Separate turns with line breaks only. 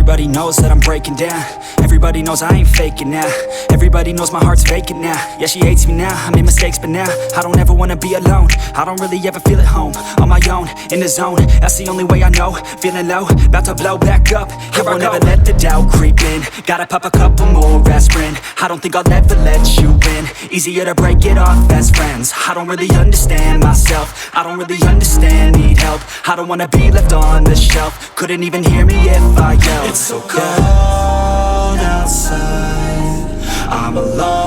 Everybody knows that I'm breaking down. Everybody knows I ain't faking now. Everybody knows my heart's vacant now. Yeah, she hates me now, I made mistakes but now I don't ever wanna be alone. I don't really ever feel at home. On my own, in the zone, that's the only way I know. Feeling low, about to blow back up. Here I won't ever let the doubt creep in. Gotta pop a couple more aspirin. I don't think I'll ever let you in. Easier to break it off best friends. I don't really understand myself. I don't really understand, need help. I don't wanna be left on the shelf. Couldn't even hear me if I yelled. It's so cold outside, I'm alone